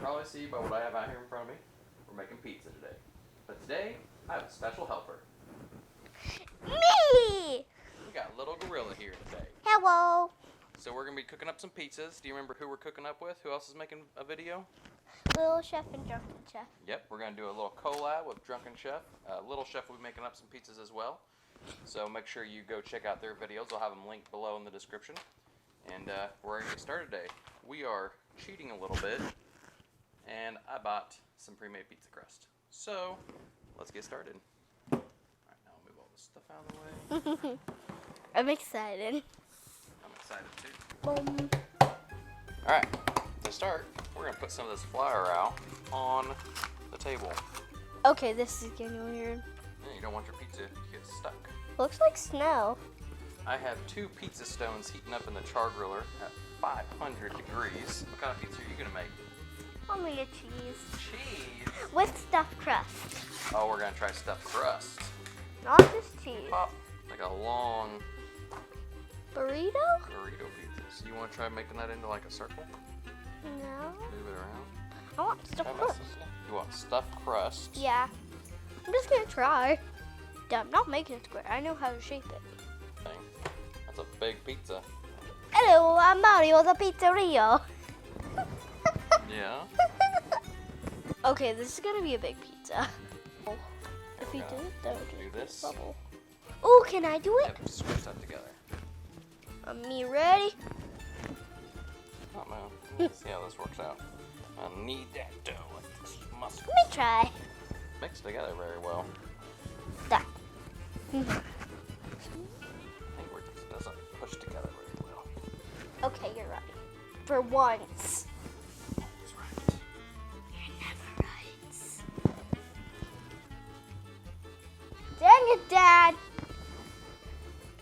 probably see by what I have out here in front of me, we're making pizza today. But today, I have a special helper. Me! We got little gorilla here today. Hello. So we're going to be cooking up some pizzas. Do you remember who we're cooking up with? Who else is making a video? Little Chef and Drunken Chef. Yep, we're going to do a little collab with Drunken Chef. Little Chef will be making up some pizzas as well. So make sure you go check out their videos. I'll have them linked below in the description. And we're going to get started today. We are cheating a little bit. And I bought some pre-made pizza crust. So let's get started. All right, now I'll move all this stuff out of the way. I'm excited. I'm excited too. Boom. Alright, to start, we're going to put some of this flour out on the table. Okay, this is getting weird. And you don't want your pizza to get stuck. Looks like snow. I have 2 pizza stones heating up in the Chargriller at 500 degrees. What kind of pizza are you going to make? I'll make a cheese. Cheese? With stuffed crust. Oh, we're going to try stuffed crust. Not just cheese. Pop, like a long Burrito? burrito pizza. So you want to try making that into like a circle? No. Move it around. I want stuffed crust. You want stuffed crust? Yeah. I'm just gonna try. I'm not making it square. I know how to shape it. Thing. That's a big pizza. Hello, I'm Mario the Pizzeria. Yeah. Okay, this is gonna be a big pizza. If you go. do it, that would Do this. bubble. Oh, can I do it? Yep, squish that together. Me ready? Oh no. Let's see how this works out. I need that dough with this muscle. Let me try. Mixed together very well. That. I think it doesn't push together very well. Okay, you're right. For once. Always right. You're never right. Dang it, Dad.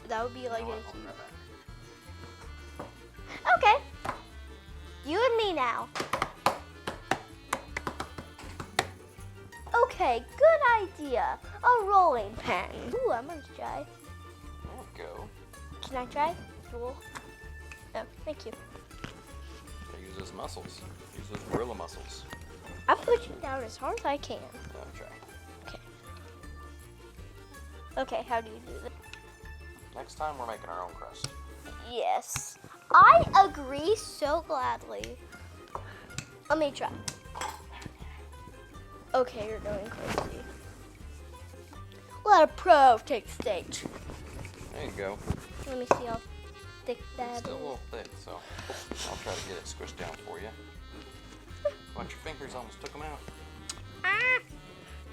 That would be like You know what? a I'll grab that. Okay. You and me now. Okay, good idea. A rolling pin. Ooh, I'm gonna try. There we go. Can I try? Roll. No, thank you. Use those muscles. Use those gorilla muscles. I'm pushing down as hard as I can. Now try. Okay. Okay, how do you do this? Next time we're making our own crust. Yes. I agree so gladly. Let me try. Okay, you're going crazy. Let a pro take stage. There you go. Let me see how thick that It's is. still a little thick, so I'll try to get it squished down for you. Watch your fingers almost took them out. Ah!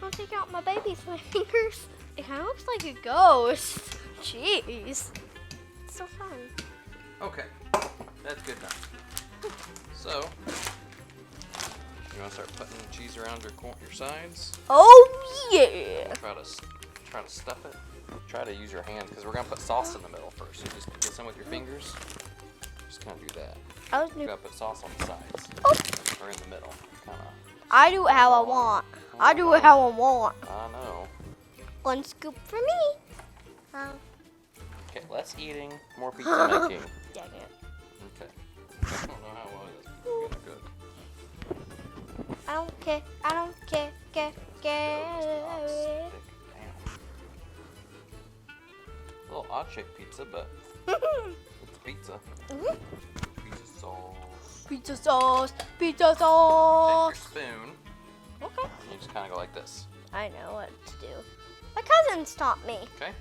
Don't take out my baby's fingers. It kind of looks like a ghost. Jeez. It's so fun. Okay, that's good enough. So, you want to start putting cheese around your sides? Oh, yeah. Try to stuff it. Try to use your hands because we're gonna put sauce in the middle first. So just get some with your fingers. Just kind of do that. I was You gotta put sauce on the sides or in the middle. Kind of. I do it how I want. I do it how I want. I know. 1 scoop for me. Okay, less eating, more pizza making. Dang it. Okay. I don't know how well this is gonna cook. I don't care. I don't care. Care. Stick. Damn. A little odd-shaped pizza, but it's pizza. Pizza sauce. Pizza sauce. Pizza Take sauce. your spoon. Okay. And you just kind of go like this. I know what to do. My cousins taught me. Okay.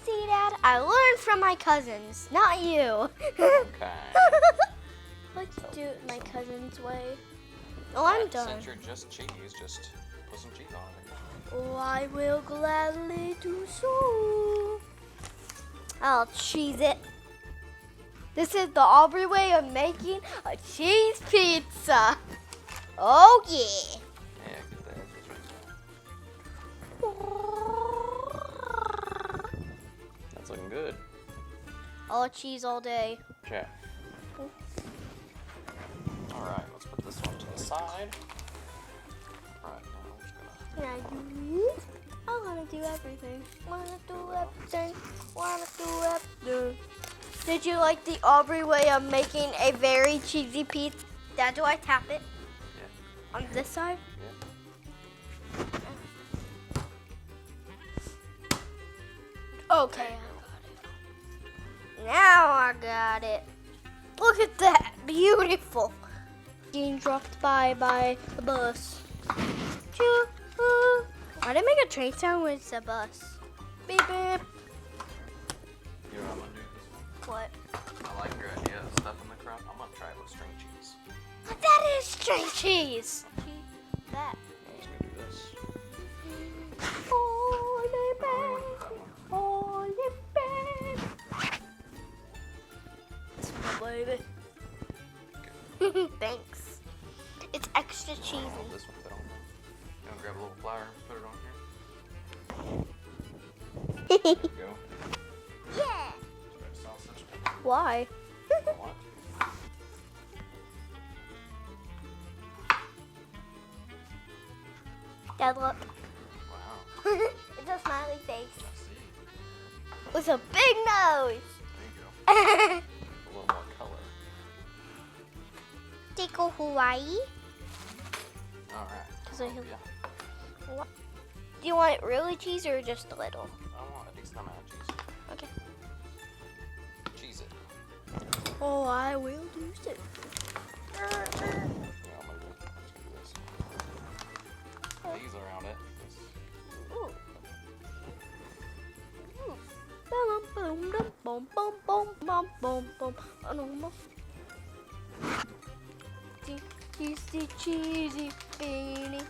See, Dad? I learned from my cousins, not you. Okay. Let's do it my cousin's way. Oh, I'm done. Since you're just cheese, just put some cheese on it. Oh, I will gladly do so. I'll cheese it. This is the Aubrey way of making a cheese pizza. Oh, yeah. Yeah, get the edges right there. That's looking good. All cheese all day. Chat. Alright, let's put this one to the side. Alright, now we're just gonna... Can I do? I wanna do everything. Wanna do everything. Wanna do everything. Did you like the Aubrey way of making a very cheesy pizza? Dad, do I tap it? Yeah. On this side? Yeah. Okay, I got it. Now I got it. Look at that. Beautiful. Being dropped by a bus. Choo-hoo. Why did I make a train sound when it's a bus? Beep, beep. You know what I'm gonna do this one? What? I like your idea of stuffing the crust. I'm gonna try it with string cheese. That is string cheese. That. I'm just gonna do this. Holy I really wouldn't do that one. Holy babe. It's my baby. Thanks. It's extra I cheesy. don't know this one, but I don't know. You wanna grab a little flour and put it on here? There we go. Yeah. Spread sausage. Why? What? Dad, look. Wow. It's a smiley face I see. with a big nose. There you go. A little more color. Tickle Hawaii. All right. Cause I Yeah. Do you want it really cheesy or just a little? I want a decent amount of cheese. Okay. Cheese it. Oh, I will do so. Yeah, I'm gonna do it. I'm just gonna do this. These around it. Ooh. Ooh. Boom, boom, boom, boom, boom, boom, boom, boom. I don't know. Cheesy, cheesy, beanie.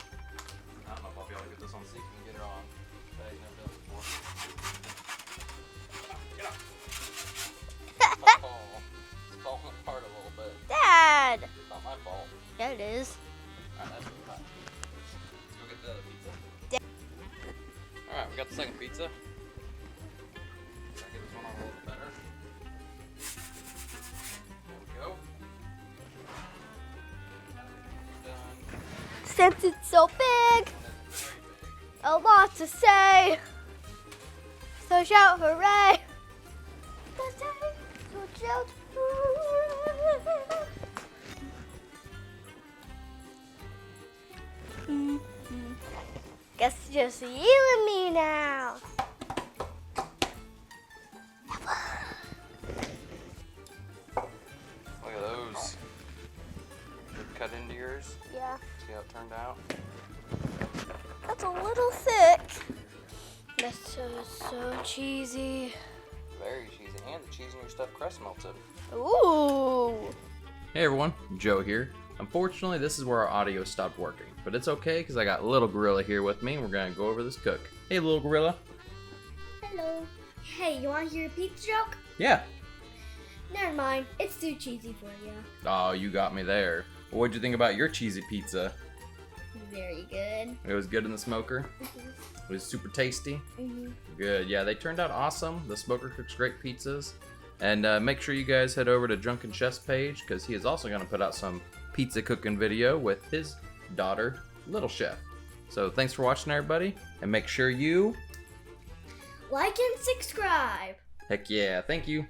I don't know if I'll be able to get this on so you can get it on. But I've never done it before. Get up. Oh, it's falling apart a little bit. Dad! It's not my fault. Yeah, it is. Alright, that's really hot. Let's go get the other pizza. Alright, we got the second pizza. Try to get this one on a little bit better. There we go. Done. Since it's so big, And it's very big. a lot to say. So shout hooray. So shout hooray. Guess it's just you and me now. Look at those. They're cut into yours. Yeah, See how it turned out? that's a little thick. That's so cheesy. Very cheesy. And the cheese in your stuffed crust melted. Ooh. Hey everyone, Joe here. Unfortunately, this is where our audio stopped working, but it's okay because I got little gorilla here with me and we're gonna go over this cook. Hey little gorilla. Hello. Hey, you want to hear a pizza joke? Yeah. Never mind. It's too cheesy for you. Oh, you got me there. Well, what'd you think about your cheesy pizza? Very good. It was good in the smoker. It was super tasty. Mm-hmm. Good. Yeah, they turned out awesome. The smoker cooks great pizzas. And make sure you guys head over to Drunken Chef's page because he is also going to put out some pizza cooking video with his daughter, Little Chef. So thanks for watching, everybody. And make sure you... Like and subscribe. Heck yeah. Thank you.